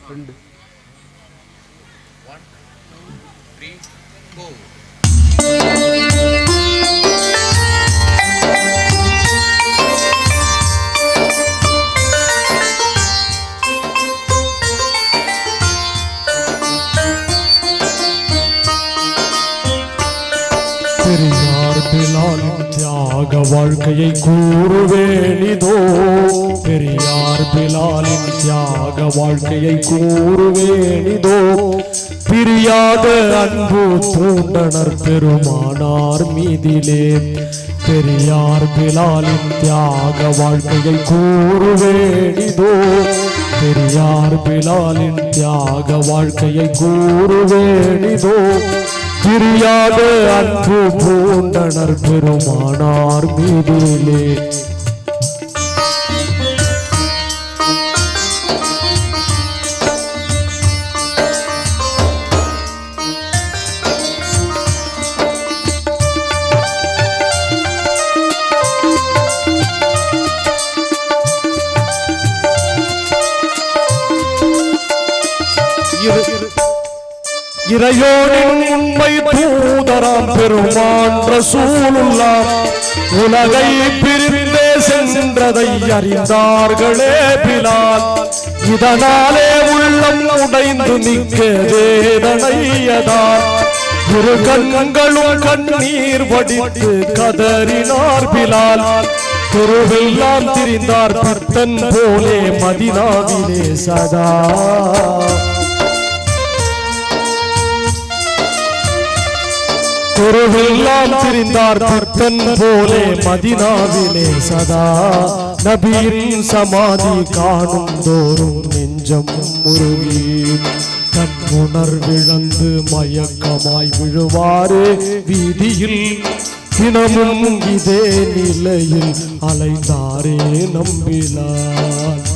2 1 2 3 go. Periyar பிலாலின் தியாக வாழ்க்கையை கூறுவேனிதோ, பெரியார் பிலாலின் தியாக வாழ்க்கையை கூறுவேனிதோ, பிரியாத அன்பு தூண்டனர் பெருமானார் மீதிலே. பெரியார் பிலாலின் தியாக வாழ்க்கையை கூறுவேனிதோ, பெரியார் பிலாலின் தியாக வாழ்க்கையை கூறுவேனிதோ, பிரியாத அன்பு பூண்டனர் பெருமானார் மீதிலே. இறையோனின் உண்மை தூதராம் பெருமான் ரசூலுல்லாஹ் உலகை பிரிந்தே சென்றதை அறிந்தார்களே பிலால். இதனாலே உள்ளம் உடைந்து நிற்க வேதனையதால் இரு கண்களும் கண்ணீர் வடித்து கதறினார் பிலால். தெருவெல்லாம் திரிந்தார் பத்தன் போலே மதீனாவிலே சதா. தெருவெல்லாம் திரிந்தார் பத்தன் போலே மதீனாவிலே சதா. நபியின் சமாதி காணும் தோறும் நெஞ்சம் முருகி தன் உணர்விழந்து மயக்கமாய் விழுவாரே வீதியில். தினமும் இதே நிலையில் அலைந்தாரே நம்பிலார்.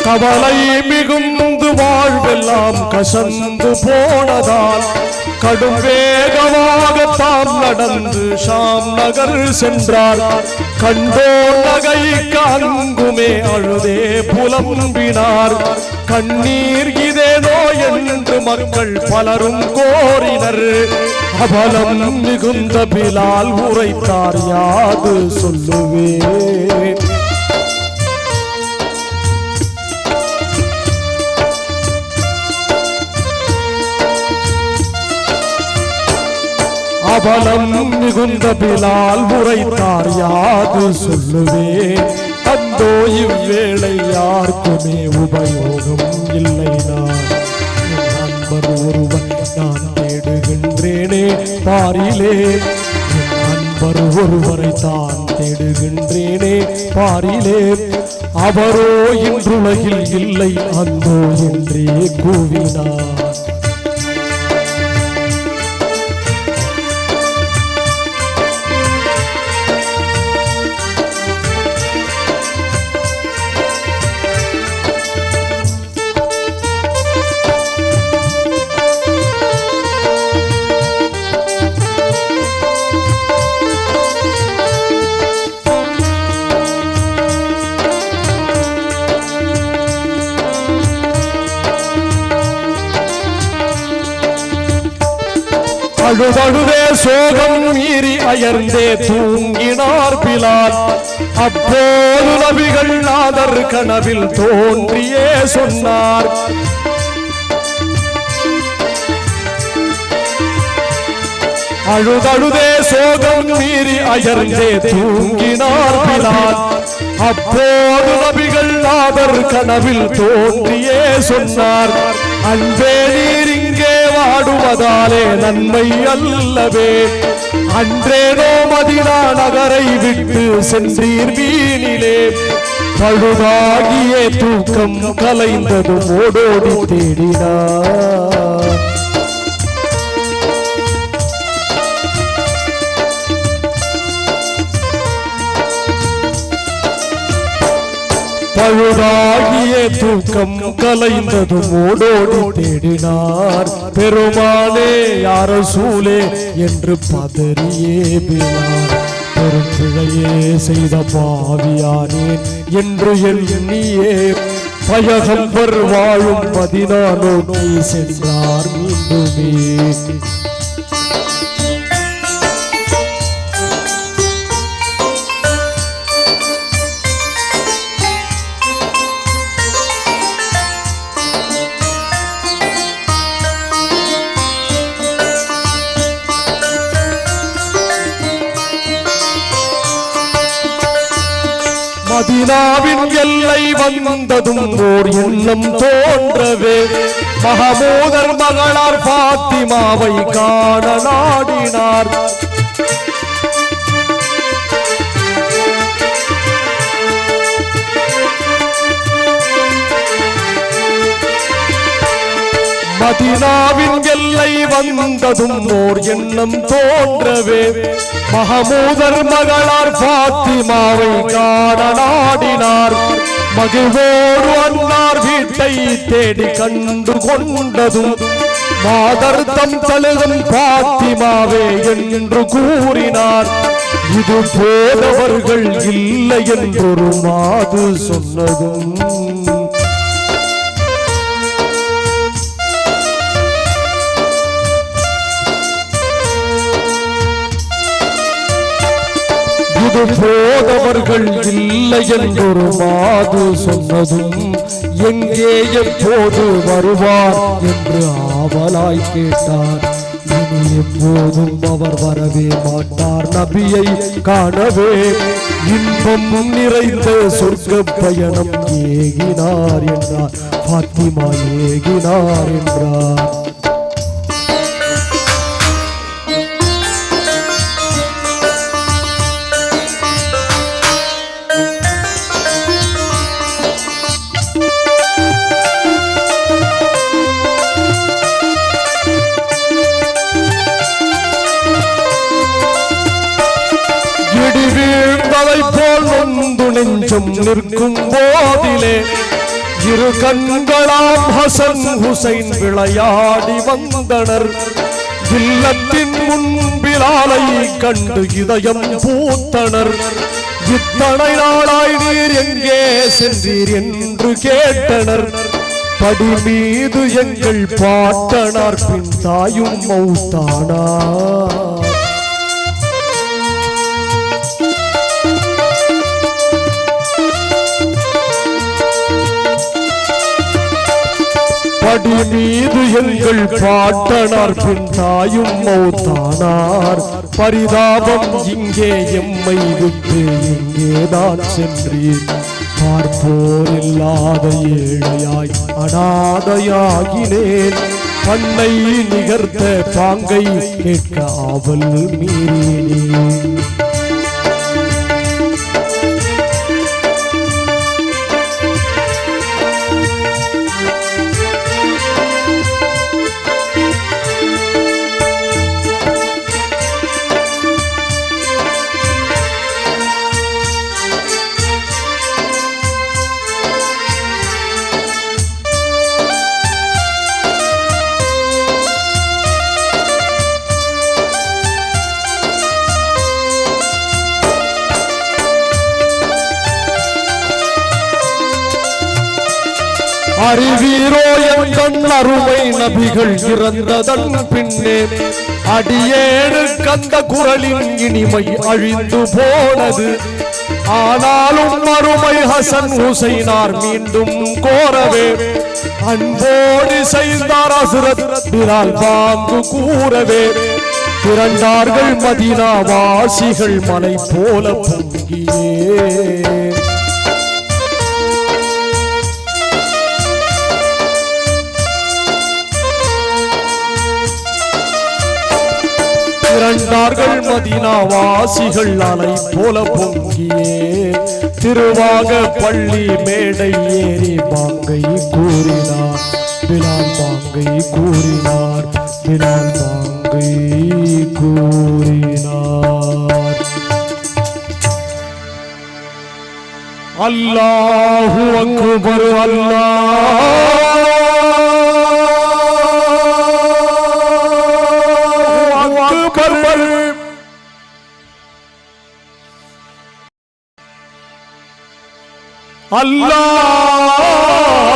கவலை மிகுந்து வாழ்வெல்லாம் கசந்து போனதால் கடும் வேகமாக தாம் நடந்து ஷாம் நகர் சென்றார். கண்டோர் நகைக்கு அங்குமே அழுதே புலம்பினார். கண்ணீர் இதேனோ என்று மக்கள் பலரும் கோரினர். அவலம் மிகுந்த பிலால் உரைத்தார் யாது சொல்லுவே. அவலம் மிகுந்த பிலால் உரைத்தார் யாது சொல்லுவேன். அந்தோ இவ்வேளை யாருக்குமே உபயோகம் இல்லை. நான் என் நண்பர் ஒருவர் நான் தேடுகின்றேனே பாரிலே. என் நண்பர் ஒருவரை தான் தேடுகின்றேனே பாரிலே. அவரோ இன்றுலகில் இல்லை அந்தோ என்றே கூவினார். அழுதழுதே சோகம் மீறி அயர்ந்தே தூங்கினார் பிலால். அப்போது நபிகள் நாதர் கனவில் தோன்றியே சொன்னார். அழுதழுதே சோகம் மீறி அயர்ந்தே தூங்கினார் பிலால். அப்போது நபிகள் நாதர் கனவில் தோன்றியே சொன்னார். அன்பே நீர் இங்கே வாடும் வாழ்வதாலே நன்மை அல்லவே. அன்றேனோ மதினா நகரை விட்டு சென்றீர் வீணிலே. பழுதாகிய தூக்கம் கலைந்தது ஓடோடி தேடினார். பழுதாகிய தூக்கம் கலைந்தது ஓடோடி தேடினார். பெருமானே யார சூலே என்று பதறியே பினார். பெரும்பிழையே செய்த பாவியானேன் என்று எண்ணியே பயகம்பர் வாழும் மதினா நோக்கி சென்றார் மீண்டுமே. மதீனாவின் எல்லை வந்ததும் ஓர் எண்ணம் தோன்றவே. மஹமூதர் மகளார் பாத்திமாவை காண நாடினார். மதீனாவின் எல்லை வந்ததும் ஓர் எண்ணம் தோன்றவே. மஹமூதர் மகளார் பாத்திமாவை காண நாடினார். மகிழ்வோடு அன்னார் வீட்டை தேடி கண்டு கொண்டதும் மாதர் தம் தழுகும் பாத்திமாவே என்று கூறினார். இது போதவர்கள் இல்லை என்றொரு மாது சொன்னதும் இது போதவர்கள் இல்லை என்றொரு மாது சொன்னதும் எங்கே எப்போது வருவார் என்று ஆவலாய் கேட்டார். இனி எப்போதும் அவர் வரவே மாட்டார் நபியை காணவே. இன்பம் நிறைந்த சொர்க்க பயணம் ஏகினார் என்றார். பாத்திமா ஏகினார் என்றார். நெஞ்சம் நிற்கும் போதிலே இரு கண்களாம் ஹசன் ஹுசைன் விளையாடி வந்தனர். இல்லத்தின் முன்பிலாலை கண்டு இதயம் பூத்தனர். இத்தனை நாளாய் நீர் எங்கே சென்றீர் என்று கேட்டனர். படி மீது எங்கள் பாட்டனார் பின் தாயும் மௌத்தானார். படி மீது எங்கள் பாட்டனார் பின் தாயும் மௌத்தானார். பரிதாபம் இங்கே எம்மை விட்டு எங்கேதான் சென்றீர். பார்ப்போர் இல்லாத ஏழையாய் அனாதையாகினேன். பண்ணை நிகர்த்த பாங்கை கேட்க ஆவல் மீறினேன். அறிவீரோ என் அருமை நபிகள் இறந்ததன் பின்னே அடியேடு கந்த குரலின் இனிமை அழிந்து போனது. ஆனாலும் அருமை ஹசன் ஹுசைனார் மீண்டும் கோரவே அன்போடு செய்தார் ஹஸ்ரத் பிலால் பாங்கு கூறவே. திரண்டார்கள் மதீனா வாசிகள் மலை போல பொங்கியே. திரண்டார்கள் மதீனாவாசிகள் அலை போல பொங்கியே திருவாக பள்ளி மேடை ஏறி பாங்கை கூறினார் பிலால் பாங்கை கூறினார் பிலால் பாங்கை கூறினார் அல்லாஹு அக்பர் அல்லாஹு அக்பர்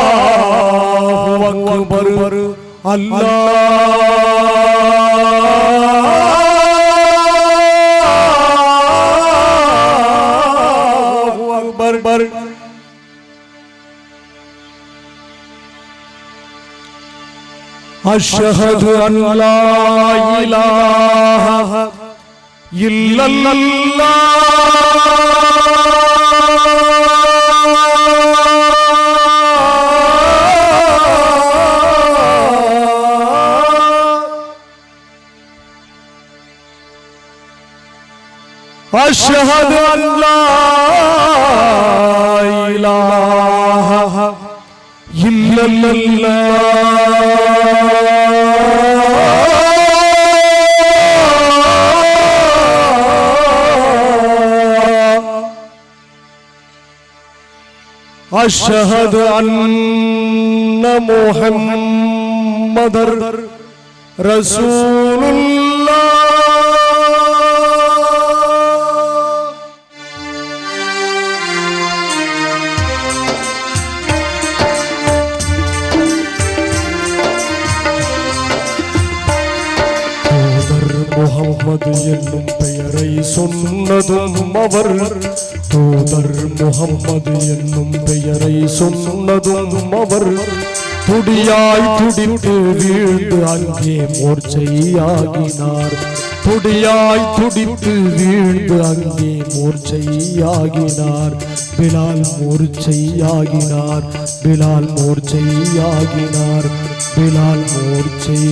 அல்லாஹு அக்பர் அல்லாஹு அக்பர் அஷ்ஹது அன் லா இலாஹ இல்லல்லாஹ் அஷ்ஹது அன் லா இலாஹ இல்லல்லாஹ் அஷ்ஹது அன்ன முஹம்மதர் ரசூலுல்லாஹ் முஹம்மது என்னும் பெயரை சொன்னதும் அவர் தூதர் முஹம்மது என்னும் பெயரை சொன்னதும் அவர் துடியாய் துடித்து வீழ்ந்து அங்கே மூர்ச்சையாகினார் துடியாய் துடித்து வீழ்ந்து அங்கே மூர்ச்சையாகினார் பிலால் மூர்ச்சையாகினார் பிலால் மூர்ச்சையாகினார் பிலால் மூர்ச்சையாகினார்